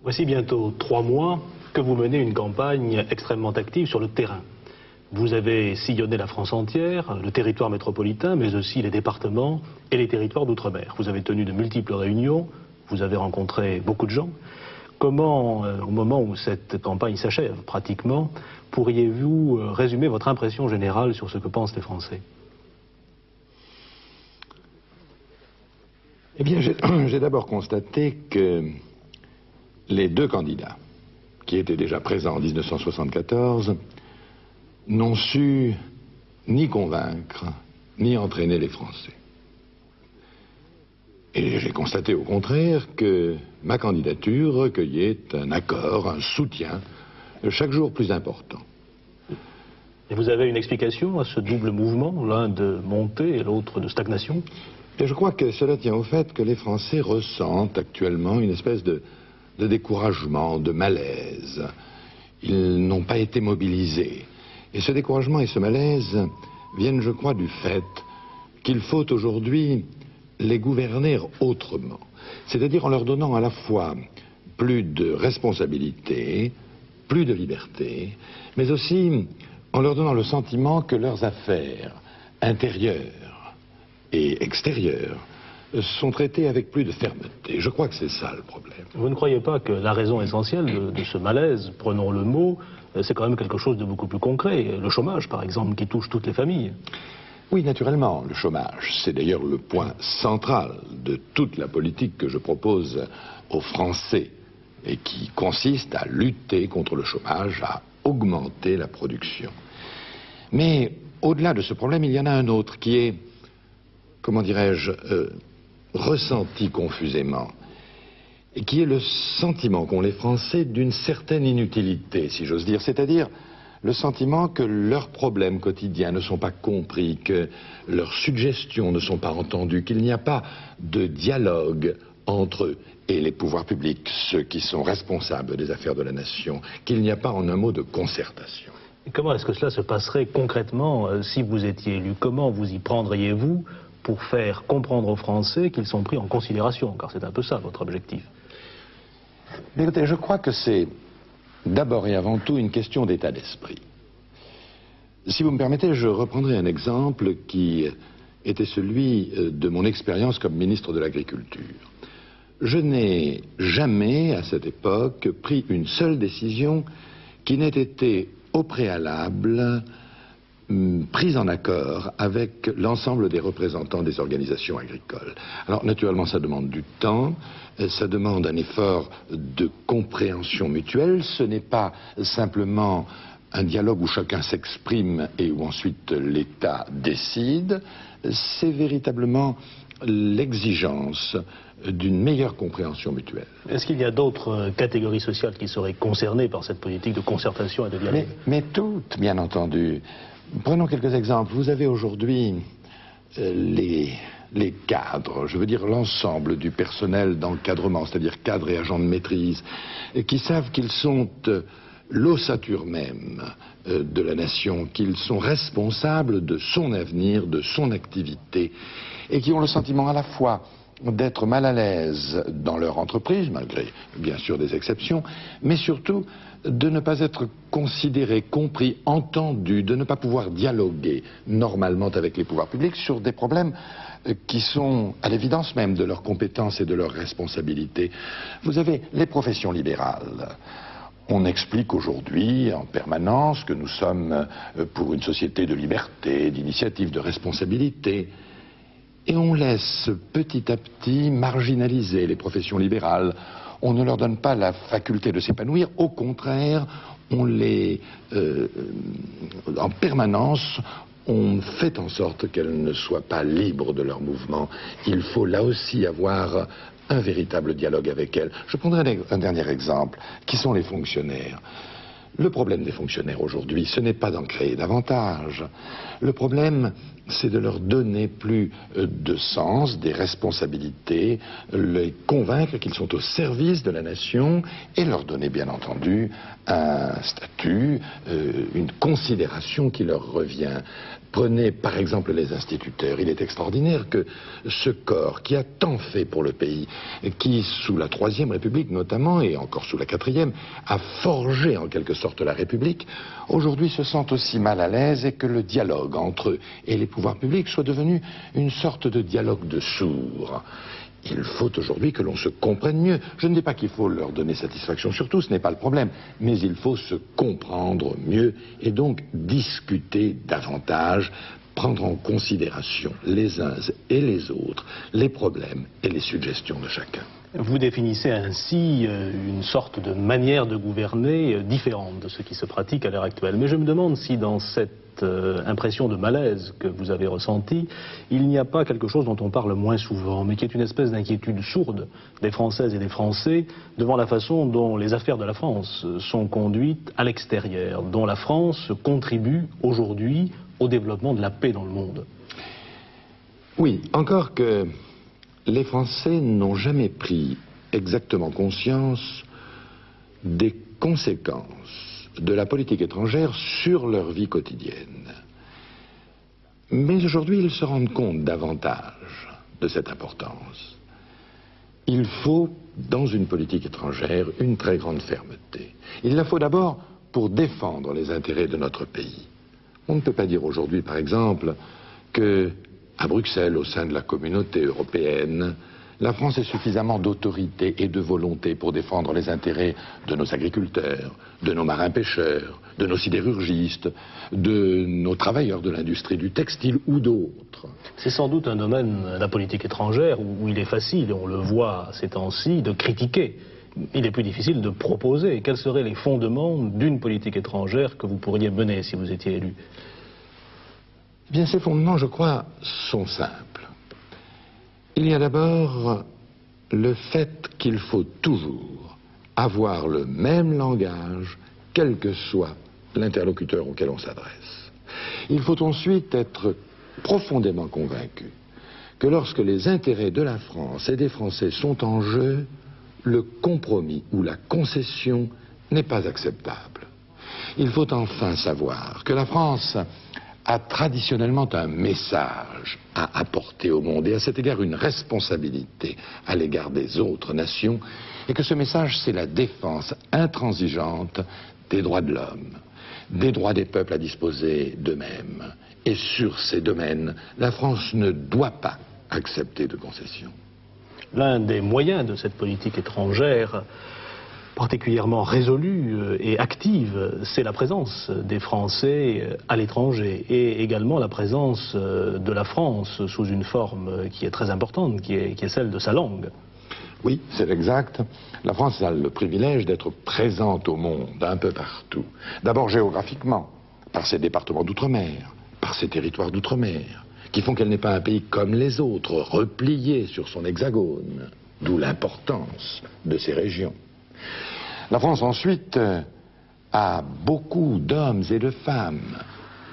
Voici bientôt 3 mois que vous menez une campagne extrêmement active sur le terrain. Vous avez sillonné la France entière, le territoire métropolitain, mais aussi les départements et les territoires d'outre-mer. Vous avez tenu de multiples réunions, vous avez rencontré beaucoup de gens. Comment, au moment où cette campagne s'achève pratiquement, pourriez-vous résumer votre impression générale sur ce que pensent les Français? Eh bien, j'ai d'abord constaté que les deux candidats, qui étaient déjà présents en 1974, n'ont su ni convaincre, ni entraîner les Français. Et j'ai constaté au contraire que ma candidature recueillait un accord, un soutien, chaque jour plus important. Et vous avez une explication à ce double mouvement, l'un de montée et l'autre de stagnation? Et je crois que cela tient au fait que les Français ressentent actuellement une espèce de découragement, de malaise. Ils n'ont pas été mobilisés. Et ce découragement et ce malaise viennent, je crois, du fait qu'il faut aujourd'hui les gouverner autrement. C'est-à-dire en leur donnant à la fois plus de responsabilité, plus de liberté, mais aussi en leur donnant le sentiment que leurs affaires intérieures et extérieures sont traitées avec plus de fermeté. Je crois que c'est ça le problème. Vous ne croyez pas que la raison essentielle de ce malaise, prenons le mot, c'est quand même quelque chose de beaucoup plus concret, le chômage par exemple, qui touche toutes les familles? Oui, naturellement, le chômage, c'est d'ailleurs le point central de toute la politique que je propose aux Français et qui consiste à lutter contre le chômage, à augmenter la production. Mais au-delà de ce problème, il y en a un autre qui est, comment dirais-je, ressenti confusément, et qui est le sentiment qu'ont les Français d'une certaine inutilité, si j'ose dire, c'est-à-dire le sentiment que leurs problèmes quotidiens ne sont pas compris, que leurs suggestions ne sont pas entendues, qu'il n'y a pas de dialogue entre eux et les pouvoirs publics, ceux qui sont responsables des affaires de la nation, qu'il n'y a pas en un mot de concertation. Et comment est-ce que cela se passerait concrètement si vous étiez élu? Comment vous y prendriez-vous pour faire comprendre aux Français qu'ils sont pris en considération? Car c'est un peu ça votre objectif. Mais écoutez, je crois que c'est d'abord et avant tout une question d'état d'esprit. Si vous me permettez, je reprendrai un exemple qui était celui de mon expérience comme ministre de l'Agriculture. Je n'ai jamais, à cette époque, pris une seule décision qui n'ait été au préalable prise en accord avec l'ensemble des représentants des organisations agricoles. Alors naturellement ça demande du temps, ça demande un effort de compréhension mutuelle, ce n'est pas simplement un dialogue où chacun s'exprime et où ensuite l'État décide, c'est véritablement l'exigence d'une meilleure compréhension mutuelle. Est-ce qu'il y a d'autres catégories sociales qui seraient concernées par cette politique de concertation et de dialogue? Mais toutes, bien entendu. Prenons quelques exemples. Vous avez aujourd'hui les cadres, je veux dire l'ensemble du personnel d'encadrement, c'est-à-dire cadres et agents de maîtrise, qui savent qu'ils sont l'ossature même de la nation, qu'ils sont responsables de son avenir, de son activité, et qui ont le sentiment à la fois d'être mal à l'aise dans leur entreprise, malgré bien sûr des exceptions, mais surtout de ne pas être considérés, compris, entendus, de ne pas pouvoir dialoguer normalement avec les pouvoirs publics sur des problèmes qui sont à l'évidence même de leurs compétences et de leurs responsabilités. Vous avez les professions libérales. On explique aujourd'hui en permanence que nous sommes pour une société de liberté, d'initiative, de responsabilité. Et on laisse petit à petit marginaliser les professions libérales. On ne leur donne pas la faculté de s'épanouir. Au contraire, on les... en permanence, on fait en sorte qu'elles ne soient pas libres de leur mouvement. Il faut là aussi avoir un véritable dialogue avec elles. Je prendrai un dernier exemple, qui sont les fonctionnaires. Le problème des fonctionnaires aujourd'hui, ce n'est pas d'en créer davantage. Le problème, c'est de leur donner plus de sens, des responsabilités, les convaincre qu'ils sont au service de la nation et leur donner bien entendu un statut, une considération qui leur revient. Prenez par exemple les instituteurs. Il est extraordinaire que ce corps qui a tant fait pour le pays, qui sous la Troisième République notamment, et encore sous la Quatrième, a forgé en quelque sorte la République, aujourd'hui se sent aussi mal à l'aise et que le dialogue entre eux et les pouvoirs publics soit devenu une sorte de dialogue de sourds. Il faut aujourd'hui que l'on se comprenne mieux. Je ne dis pas qu'il faut leur donner satisfaction, surtout ce n'est pas le problème, mais il faut se comprendre mieux et donc discuter davantage, prendre en considération les uns et les autres, les problèmes et les suggestions de chacun. Vous définissez ainsi une sorte de manière de gouverner différente de ce qui se pratique à l'heure actuelle. Mais je me demande si dans cette impression de malaise que vous avez ressentie, il n'y a pas quelque chose dont on parle moins souvent, mais qui est une espèce d'inquiétude sourde des Françaises et des Français devant la façon dont les affaires de la France sont conduites à l'extérieur, dont la France contribue aujourd'hui au développement de la paix dans le monde. Oui, encore que les Français n'ont jamais pris exactement conscience des conséquences de la politique étrangère sur leur vie quotidienne. Mais aujourd'hui, ils se rendent compte davantage de cette importance. Il faut, dans une politique étrangère, une très grande fermeté. Il la faut d'abord pour défendre les intérêts de notre pays. On ne peut pas dire aujourd'hui, par exemple, que à Bruxelles, au sein de la communauté européenne, la France ait suffisamment d'autorité et de volonté pour défendre les intérêts de nos agriculteurs, de nos marins-pêcheurs, de nos sidérurgistes, de nos travailleurs de l'industrie du textile ou d'autres. C'est sans doute un domaine, la politique étrangère, où il est facile, et on le voit ces temps-ci, de critiquer. Il est plus difficile de proposer. Quels seraient les fondements d'une politique étrangère que vous pourriez mener si vous étiez élu? Bien, ces fondements, je crois, sont simples. Il y a d'abord le fait qu'il faut toujours avoir le même langage, quel que soit l'interlocuteur auquel on s'adresse. Il faut ensuite être profondément convaincu que lorsque les intérêts de la France et des Français sont en jeu, le compromis ou la concession n'est pas acceptable. Il faut enfin savoir que la France a traditionnellement un message à apporter au monde et à cet égard une responsabilité à l'égard des autres nations, et que ce message, c'est la défense intransigeante des droits de l'homme, des droits des peuples à disposer d'eux-mêmes. Et sur ces domaines, la France ne doit pas accepter de concessions. L'un des moyens de cette politique étrangère particulièrement résolue et active, c'est la présence des Français à l'étranger et également la présence de la France sous une forme qui est très importante, qui est celle de sa langue. Oui, c'est exact. La France a le privilège d'être présente au monde, un peu partout. D'abord géographiquement, par ses départements d'outre-mer, par ses territoires d'outre-mer, qui font qu'elle n'est pas un pays comme les autres, replié sur son hexagone, d'où l'importance de ces régions. La France ensuite a beaucoup d'hommes et de femmes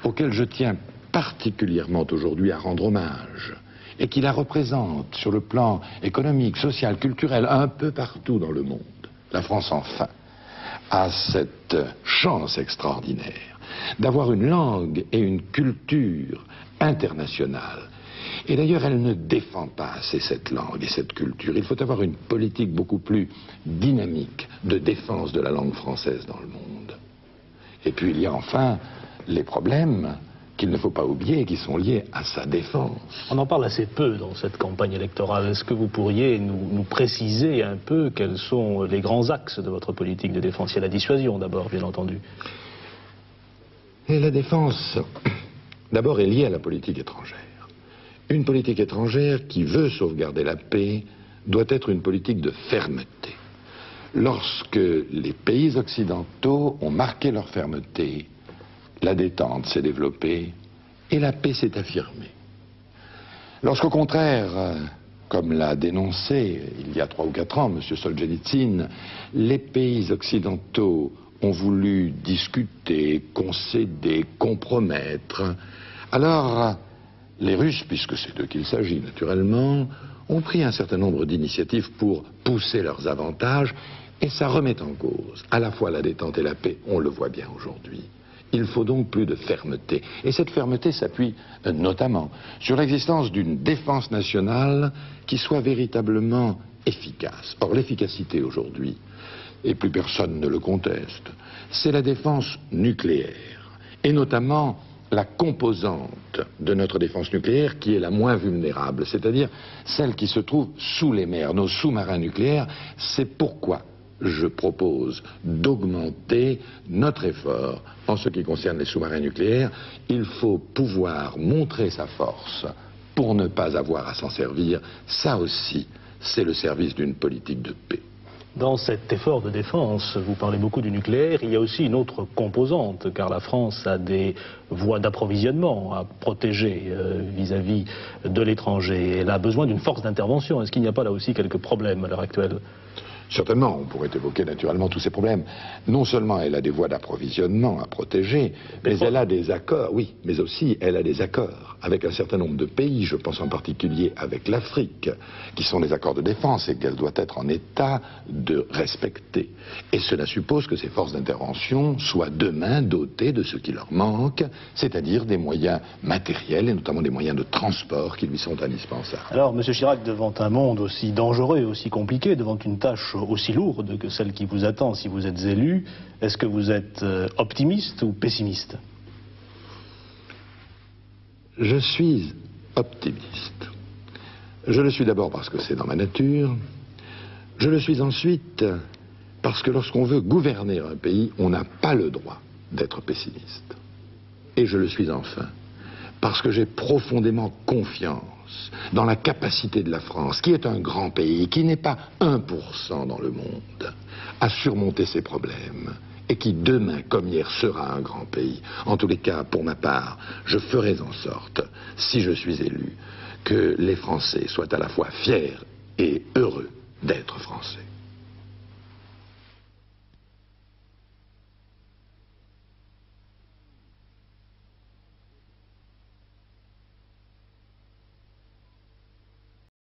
auxquels je tiens particulièrement aujourd'hui à rendre hommage et qui la représentent sur le plan économique, social, culturel, un peu partout dans le monde. La France enfin a cette chance extraordinaire d'avoir une langue et une culture internationale. Et d'ailleurs, elle ne défend pas assez cette langue et cette culture. Il faut avoir une politique beaucoup plus dynamique de défense de la langue française dans le monde. Et puis il y a enfin les problèmes qu'il ne faut pas oublier et qui sont liés à sa défense. On en parle assez peu dans cette campagne électorale. Est-ce que vous pourriez nous préciser un peu quels sont les grands axes de votre politique de défense? Il y a la dissuasion d'abord, bien entendu. Et la défense, d'abord, est liée à la politique étrangère. Une politique étrangère qui veut sauvegarder la paix doit être une politique de fermeté. Lorsque les pays occidentaux ont marqué leur fermeté, la détente s'est développée et la paix s'est affirmée. Lorsqu'au contraire, comme l'a dénoncé il y a 3 ou 4 ans M. Solzhenitsyn, les pays occidentaux ont voulu discuter, concéder, compromettre. Alors, les Russes, puisque c'est d'eux qu'il s'agit naturellement, ont pris un certain nombre d'initiatives pour pousser leurs avantages, et ça remet en cause à la fois la détente et la paix, on le voit bien aujourd'hui. Il faut donc plus de fermeté. Et cette fermeté s'appuie notamment sur l'existence d'une défense nationale qui soit véritablement efficace. Or, l'efficacité aujourd'hui, et plus personne ne le conteste, c'est la défense nucléaire, et notamment la composante de notre défense nucléaire qui est la moins vulnérable, c'est-à-dire celle qui se trouve sous les mers, nos sous-marins nucléaires. C'est pourquoi je propose d'augmenter notre effort en ce qui concerne les sous-marins nucléaires. Il faut pouvoir montrer sa force pour ne pas avoir à s'en servir. Ça aussi, c'est le service d'une politique de paix. Dans cet effort de défense, vous parlez beaucoup du nucléaire, il y a aussi une autre composante, car la France a des voies d'approvisionnement à protéger vis-à-vis de l'étranger. Elle a besoin d'une force d'intervention. Est-ce qu'il n'y a pas là aussi quelques problèmes à l'heure actuelle ? Certainement, on pourrait évoquer naturellement tous ces problèmes. Non seulement elle a des voies d'approvisionnement à protéger, mais elle a des accords, oui, mais aussi elle a des accords avec un certain nombre de pays, je pense en particulier avec l'Afrique, qui sont des accords de défense et qu'elle doit être en état de respecter. Et cela suppose que ces forces d'intervention soient demain dotées de ce qui leur manque, c'est-à-dire des moyens matériels et notamment des moyens de transport qui lui sont indispensables. Alors, M. Chirac, devant un monde aussi dangereux et aussi compliqué, devant une tâche aussi lourde que celle qui vous attend si vous êtes élu, est-ce que vous êtes optimiste ou pessimiste ? Je suis optimiste. Je le suis d'abord parce que c'est dans ma nature. Je le suis ensuite parce que lorsqu'on veut gouverner un pays, on n'a pas le droit d'être pessimiste. Et je le suis enfin parce que j'ai profondément confiance dans la capacité de la France, qui est un grand pays, qui n'est pas 1% dans le monde, à surmonter ses problèmes, et qui demain, comme hier, sera un grand pays. En tous les cas, pour ma part, je ferai en sorte, si je suis élu, que les Français soient à la fois fiers et heureux d'être Français.